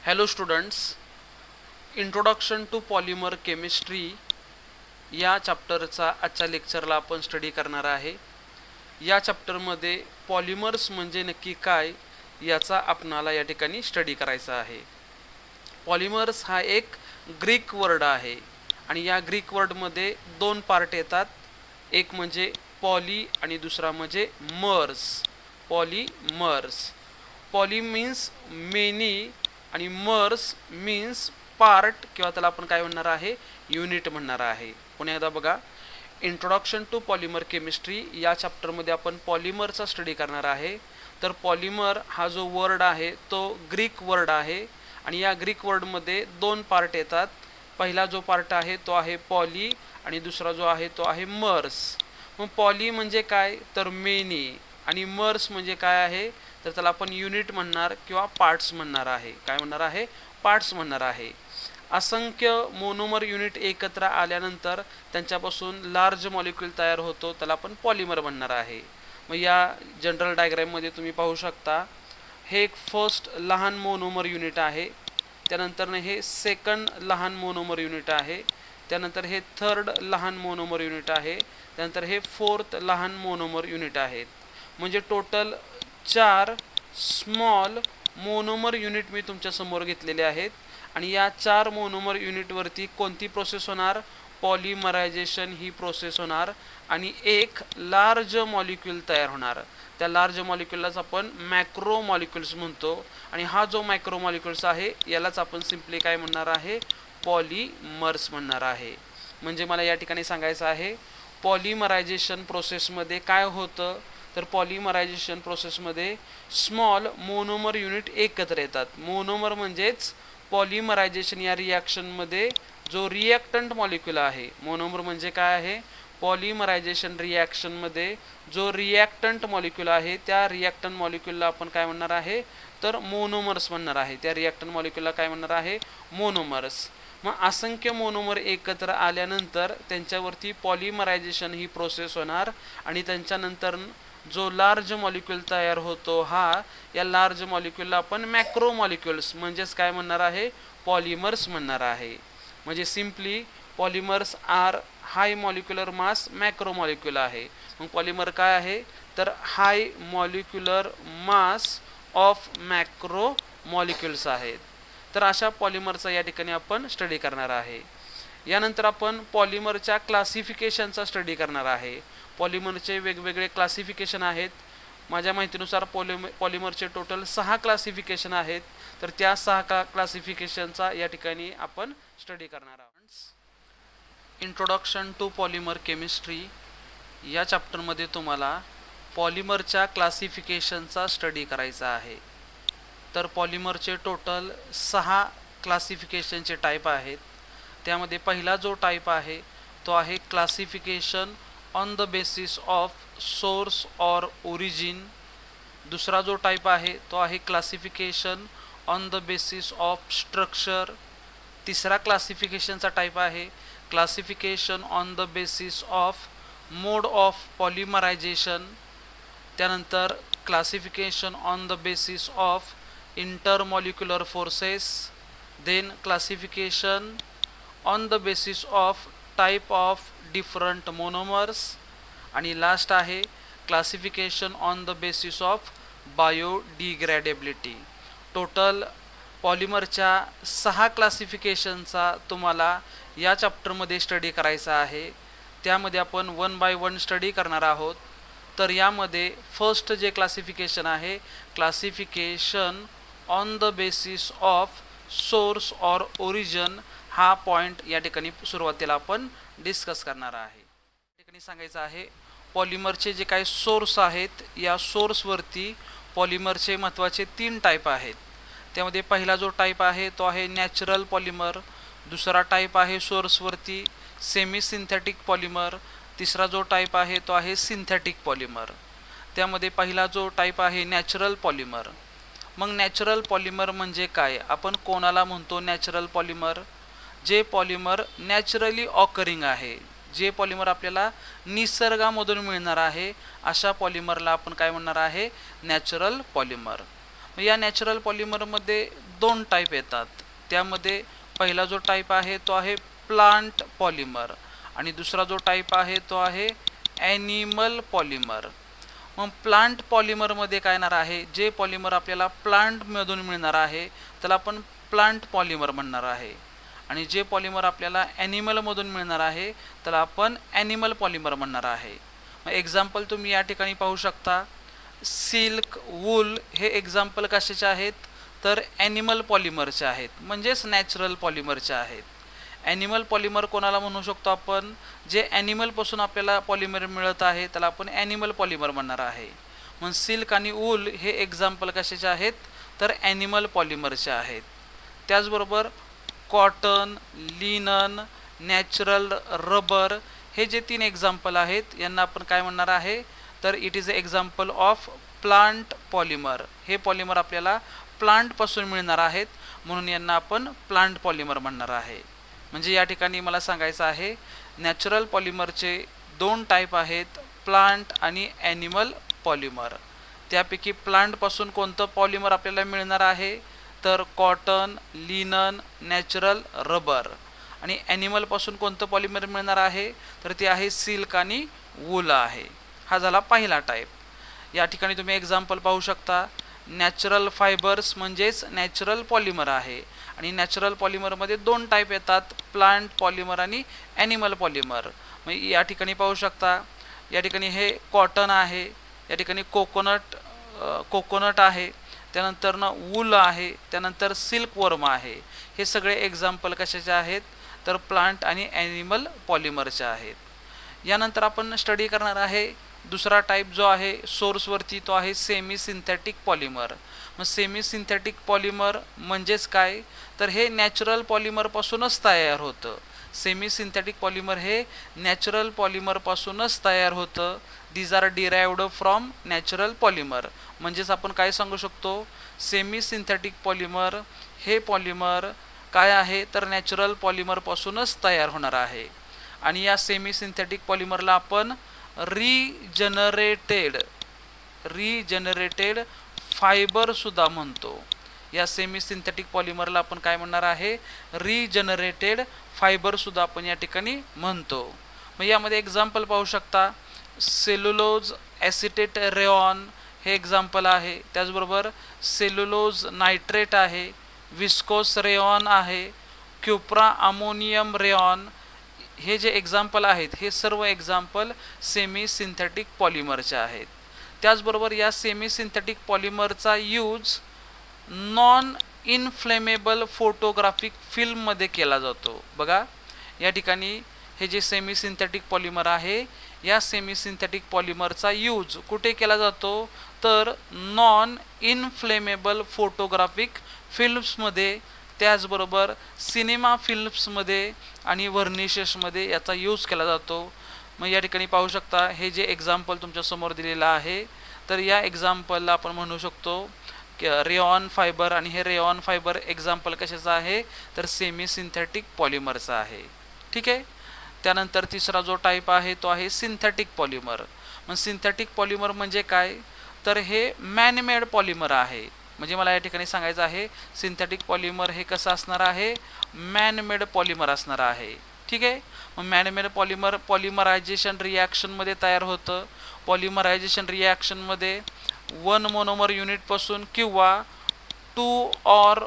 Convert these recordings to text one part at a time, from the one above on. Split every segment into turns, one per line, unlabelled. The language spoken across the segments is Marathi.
Hello students, introduction to polymer chemistry या चॅप्टरचा आजच्या लेक्चरला आपण स्टडी करणार आहे। या चॅप्टरमध्ये पॉलिमर्स म्हणजे नक्की काय याचा आपणाला या ठिकाणी स्टडी करायचा आहे। पॉलिमर्स हा एक ग्रीक वर्ड आहे आणि या ग्रीक वर्डमध्ये दोन पार्ट येतात, एक म्हणजे पॉली आणि दुसरा म्हणजे MERS. Polymers, poly means many आणि मर्स मीन्स पार्ट किंवा त्याला आपण काय म्हणणार आहे, युनिट म्हणणार आहे। पुन्हा एकदा बघा, इंट्रोडक्शन टू पॉलिमर केमिस्ट्री या चॅप्टरमध्ये आपण पॉलिमरचा स्टडी करणार आहे। तर पॉलिमर हा जो वर्ड आहे तो ग्रीक वर्ड आहे आणि या ग्रीक वर्डमध्ये दोन पार्ट येतात। पहिला जो पार्ट आहे तो आहे पॉली आणि दुसरा जो आहे तो आहे मर्स। मग पॉली म्हणजे काय तर मेनी आणि मर्स म्हणजे काय आहे तर त्याला आपण युनिट म्हणणार किंवा पार्ट्स म्हणणार आहे। काय म्हणणार आहे? पार्ट्स म्हणणार आहे। असंख्य मोनोमर युनिट एकत्र आल्यानंतर त्यांच्यापासून लार्ज मॉलिक्यूल तयार होतो, त्याला आपण पॉलिमर म्हणणार आहे। मग या जनरल डायग्राम मध्ये तुम्ही पाहू शकता, हे एक फर्स्ट लहान मोनोमर युनिट आहे, त्यानंतर हे सेकंड लहान मोनोमर युनिट आहे, त्यानंतर हे थर्ड लहान मोनोमर युनिट आहे, त्यानंतर हे फोर्थ लहान मोनोमर युनिट आहेत। म्हणजे टोटल 4 स्मॉल मोनोमर युनिट मी तुमच्या समोर घेतलेले आहेत आणि या 4 मोनोमर युनिट वरती कोणती प्रोसेस होणार? पॉलिमरायझेशन ही प्रोसेस होणार आणि एक लार्ज मॉलिक्यूल तयार होणार। त्या लार्ज मॉलिक्यूललाच आपण मॅक्रो मॉलिक्यूल्स म्हणतो आणि हा जो मॅक्रो मॉलिक्यूल्स आहे यालाच आपण सिंपली काय म्हणणार आहे? पॉलिमर्स म्हणणार आहे। म्हणजे मला या ठिकाणी सांगायचं आहे, पॉलिमरायझेशन प्रोसेसमध्ये काय होतं तर पॉलिमरायझेशन प्रोसेसमध्ये स्मॉल मोनोमर युनिट एकत्र येतात। मोनोमर म्हणजेच पॉलिमरायझेशन या रिॲक्शनमध्ये जो रिॲक्टंट मॉलिक्यूल आहे, मोनोमर म्हणजे काय आहे? पॉलिमरायझेशन रिॲक्शनमध्ये जो रिॲक्टंट मॉलिक्यूल आहे त्या रिॲक्टंट मॉलिक्यूलला आपण काय म्हणणार आहे तर मोनोमर्स म्हणणार आहे। त्या रिॲक्टंट मॉलिक्यूलला काय म्हणणार आहे? मोनोमर्स। मग असंख्य मोनोमर एकत्र आल्यानंतर त्यांच्यावरती पॉलिमरायझेशन ही प्रोसेस होणार आणि त्यांच्यानंतर जो लार्ज मॉलिक्यूल तयार होतो या लार्ज मॉलिक्यूलला आपण मॅक्रो मॉलिक्यूल्स म्हणजेच काय म्हणणार आहे? पॉलिमर्स म्हणणार आहे। म्हणजे simply polymers are high molecular mass macromolecule आहे। मग पॉलिमर काय आहे तर high molecular mass of macromolecules आहेत। तर अशा पॉलिमरचा या ठिकाणी आपण स्टडी करणार आहे। यानंतर आपण पॉलिमरच्या क्लासिफिकेशनचा स्टडी करणार आहे। पॉलिमरचे वेगवेगळे क्लासिफिकेशन आहेत। माझ्या माहितीनुसार पॉलिमरचे टोटल 6 क्लासिफिकेशन आहेत। तर त्या 6 क्लासिफिकेशनचा या ठिकाणी आपण स्टडी करणार आहोत। इंट्रोडक्शन टू पॉलिमर केमिस्ट्री या चॅप्टरमध्ये तुम्हाला पॉलिमरच्या क्लासिफिकेशनचा स्टडी करायचा आहे। तर पॉलिमरचे टोटल 6 क्लासिफिकेशनचे टाईप आहेत। त्यामध्ये पहिला जो टाईप आहे तो आहे classification on the basis of source और ओरिजिन। दूसरा जो टाइप आहे तो आहे classification on the basis of structure. तिसरा क्लासिफिकेशनचा टाइप आहे classification on the basis of mode of polymerisation. त्यानंतर classification on the basis of intermolecular forces. Then classification on the basis of type of different monomers आणि लास्ट आहे classification on the basis of biodegradability. Total पॉलिमरच्या 6 क्लासिफिकेशनचा तुम्हाला या चॅप्टरमध्ये स्टडी करायचा आहे। त्यामध्ये आपण 1 बाय 1 स्टडी करणार आहोत। तर यामध्ये फर्स्ट जे क्लासिफिकेशन आहे classification on the basis of source और ओरिजिन, हा पॉइंट या ठिकाणी सुरुवातीला आपण डिस्कस करणार आहे। या ठिकाणी सांगायचं आहे पॉलिमरचे जे काही सोर्स आहेत या सोर्सवरती पॉलिमरचे महत्त्वाचे 3 टाईप आहेत। त्यामध्ये पहिला जो टाईप आहे तो आहे नॅचरल पॉलिमर, दुसरा टाईप आहे सोर्सवरती सेमी सिंथेटिक पॉलिमर, तिसरा जो टाईप आहे तो आहे सिंथेटिक पॉलिमर। त्यामध्ये पहिला जो टाईप आहे नॅचरल पॉलिमर। मग नॅचरल पॉलिमर म्हणजे काय? आपण कोणाला म्हणतो नॅचरल पॉलिमर? जे पॉलिमर नॅचरली ऑकरिंग आहे, जे पॉलिमर आपल्याला निसर्गामधून मिळणार आहे, अशा पॉलिमरला आपण काय म्हणणार आहे? Natural polymer. या नॅचरल पॉलिमरमध्ये दोन टाईप येतात. त्यामध्ये पहिला जो टाईप आहे तो आहे प्लांट पॉलिमर आणि दुसरा जो टाईप आहे तो आहे ॲनिमल पॉलिमर. मग प्लांट पॉलिमरमध्ये काय येणार आहे, जे पॉलिमर आपल्याला प्लांटमधून मिळणार आहे त्याला आपण प्लांट पॉलिमर म्हणणार आहे आणि जे पॉलिमर आपल्याला ॲनिमलमधून मिळणार आहे त्याला आपण ॲनिमल पॉलिमर म्हणणार आहे. मग एक्झाम्पल तुम्ही या ठिकाणी पाहू शकता. सिल्क, वूल हे एक्झाम्पल कशाचे आहेत, तर ॲनिमल पॉलिमरचे आहेत, म्हणजेच नॅचरल पॉलिमरचे आहेत. ॲनिमल पॉलिमर कोणाला म्हणू शकतो आपण, जे ॲनिमलपासून आपल्याला पॉलिमर मिळत आहे त्याला आपण ॲनिमल पॉलिमर म्हणणार आहे. मग सिल्क आणि वूल हे एक्झाम्पल कशाचे आहेत, तर ॲनिमल पॉलिमरचे आहेत. त्याचबरोबर कॉटन, लिनन, नॅचरल रबर हे जे तीन एक्झाम्पल आहेत यांना आपण काय म्हणणार आहे, तर it is a example of plant polymer. हे पॉलिमर आपल्याला प्लांटपासून मिळणार आहेत म्हणून यांना आपण प्लांट पॉलिमर म्हणणार आहे. म्हणजे या ठिकाणी मला सांगायचं आहे नॅचरल पॉलिमरचे दोन टाईप आहेत, प्लांट आणि ॲनिमल पॉलिमर. त्यापैकी प्लांटपासून कोणतं पॉलिमर आपल्याला मिळणार आहे, तर कॉटन, लिनन, नॅचरल रबर. आणि ॲनिमलपासून कोणतं पॉलिमर मिळणार आहे, तर ते आहे सिल्क आणि वूल आहे. हा झाला पहिला टाईप. या ठिकाणी तुम्ही एक्झाम्पल पाहू शकता. नॅचरल फायबर्स म्हणजेच नॅचरल पॉलिमर आहे आणि नॅचरल पॉलिमरमध्ये दोन टाईप येतात, प्लांट पॉलिमर आणि ॲनिमल पॉलिमर. मग या ठिकाणी पाहू शकता, या ठिकाणी हे कॉटन आहे, या ठिकाणी कोकोनट आहे, त्यानंतर वूल आहे, त्यानंतर सिल्क वर्म आहे. हे सगळे एक्झाम्पल कशाचे आहेत, तर प्लांट आणि ॲनिमल पॉलिमरचे आहेत. यानंतर आपण स्टडी करणार आहे दुसरा टाईप जो आहे सोर्सवरती, तो आहे सेमी सिंथेटिक पॉलिमर. मग सेमी सिंथेटिक पॉलिमर म्हणजेच काय, तर हे नॅचरल पॉलिमरपासूनच तयार होतं. सेमी सिंथेटिक पॉलिमर हे नॅचरल पॉलिमरपासूनच तयार होतं. These are derived from natural polymer. म्हणजेच आपण काय सांगू शकतो, सेमी सिंथेटिक पॉलिमर हे पॉलिमर काय आहे, तर नॅचरल पॉलिमरपासूनच तयार होणार आहे. आणि या सेमी सिंथेटिक पॉलिमरला आपण रिजनरेटेड फायबर सुद्धा म्हणतो. या सेमी सिंथेटिक पॉलिमरला आपण काय म्हणणार आहे, रिजनरेटेड फायबर सुद्धा आपण या ठिकाणी म्हणतो. मग यामध्ये एक्झाम्पल पाहू शकता. सेल्युलोज ॲसिटेट रेऑन हे एक्झाम्पल आहे. त्याचबरोबर सेल्युलोज नायट्रेट आहे, विस्कोस रेऑन आहे, क्युप्रा अमोनियम रेऑन. हे जे एक्झाम्पल आहेत हे सर्व एक्झाम्पल सेमी सिंथेटिक पॉलिमरचे आहेत. त्याचबरोबर या सेमी सिंथेटिक पॉलिमरचा यूज नॉन इनफ्लेमेबल फोटोग्राफिक फिल्ममध्ये केला जातो. बघा या ठिकाणी हे जे सेमी सिंथेटिक पॉलिमर आहे, या सेमी सिंथेटिक पॉलिमरचा यूज कुठे केला जातो, तर नॉन इनफ्लेमेबल फोटोग्राफिक फिल्म्समध्ये, त्याचबरोबर सिनेमा फिल्म्समध्ये आणि व्हर्निशेसमध्ये याचा यूज केला जातो. मग या ठिकाणी पाहू शकता हे जे एक्झाम्पल तुमच्यासमोर दिलेलं आहे, तर या एक्झाम्पलला आपण म्हणू शकतो रेऑन फायबर. आणि हे रेऑन फायबर एक्झाम्पल कशाचं आहे, तर सेमी सिंथेटिक पॉलिमरचा आहे. ठीक आहे. त्यानंतर तिसरा जो टाईप आहे तो आहे सिंथेटिक पॉलिमर. मग सिंथेटिक पॉलिमर म्हणजे काय, तर हे मॅनमेड पॉलिमर आहे. म्हणजे मला या ठिकाणी सांगायचं आहे सिंथेटिक पॉलिमर हे कसं असणार आहे, मॅनमेड पॉलिमर असणार आहे. ठीक आहे. मग मॅनमेड पॉलिमर पॉलिमरायझेशन रिॲक्शनमध्ये तयार होतं. पॉलिमरायझेशन रिॲक्शनमध्ये 1 मोनोमर युनिटपासून किंवा 2 और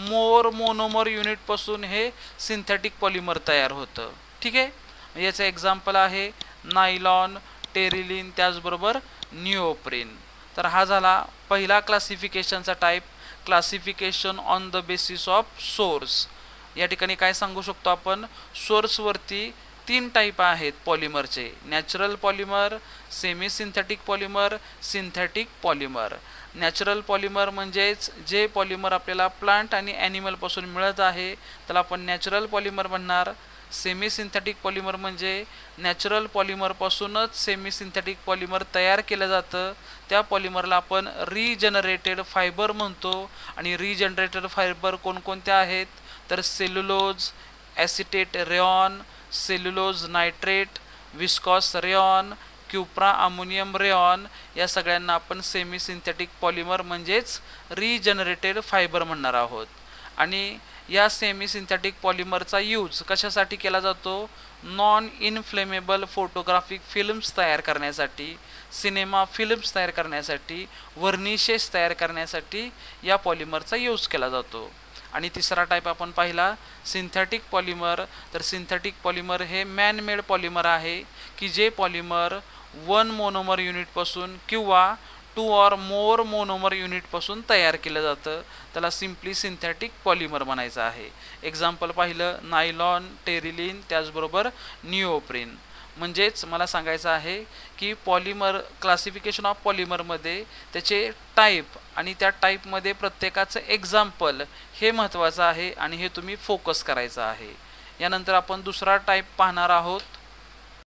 मोर मोनोमर युनिटपासून हे सिंथेटिक पॉलिमर तयार होतं. ठीक आहे. याचं एक्झाम्पल आहे नायलॉन, टेरिलिन, त्याचबरोबर निओप्रीन. तर हा झाला पहिला क्लासिफिकेशनचा type, classification on the basis of source. या ठिकाणी काय सांगू शकतो आपण, सोर्सवरती 3 टाईप आहेत पॉलिमरचे, natural polymer, semi synthetic polymer, synthetic polymer. Natural polymer म्हणजेच जे पॉलिमर आपल्याला प्लांट आणि ॲनिमलपासून मिळत आहे त्याला आपण नॅचरल पॉलिमर म्हणणार. सेमी सिंथेटिक पॉलिमर म्हणजे नॅचरल पॉलिमरपासूनच सेमी सिंथेटिक पॉलिमर तयार केलं जातं, त्या पॉलिमरला आपण रिजनरेटेड फायबर म्हणतो. आणि रिजनरेटेड फायबर कोणकोणत्या आहेत, तर cellulose acetate rayon, cellulose nitrate, viscous rayon, cupro, ammonium rayon या सगळ्यांना आपण सेमी सिंथेटिक पॉलिमर म्हणजेच रिजनरेटेड फायबर म्हणणार आहोत. आणि या सेमी सिंथेटिक पॉलिमरचा यूज कशासाठी केला जातो? नॉन इनफ्लेमेबल फोटोग्राफिक फिल्म्स तयार करण्यासाठी, सिनेमा फिल्म्स तयार करण्यासाठी, वर्निशेस तयार करण्यासाठी या पॉलिमरचा यूज केला जातो. आणि तिसरा टाईप आपण पाहिला सिंथेटिक पॉलिमर. तर सिंथेटिक पॉलिमर हे मॅन मेड पॉलिमर आहे की जे पॉलिमर 1 मोनोमर युनिटपासून किंवा 2 or more मोनोमर युनिटपासून तयार केलं जातं. त्याला सिम्पली सिंथेटिक पॉलिमर म्हणायचं आहे. एक्झाम्पल पाहिलं नायलॉन, टेरिलिन, त्याचबरोबर निओप्रीन. म्हणजेच मला सांगायचं आहे की पॉलिमर क्लासिफिकेशन ऑफ पॉलिमरमध्ये त्याचे टाईप आणि त्या टाईपमध्ये प्रत्येकाचं एक्झाम्पल हे महत्त्वाचं आहे आणि हे तुम्ही फोकस करायचं आहे. यानंतर आपण दुसरा टाईप पाहणार आहोत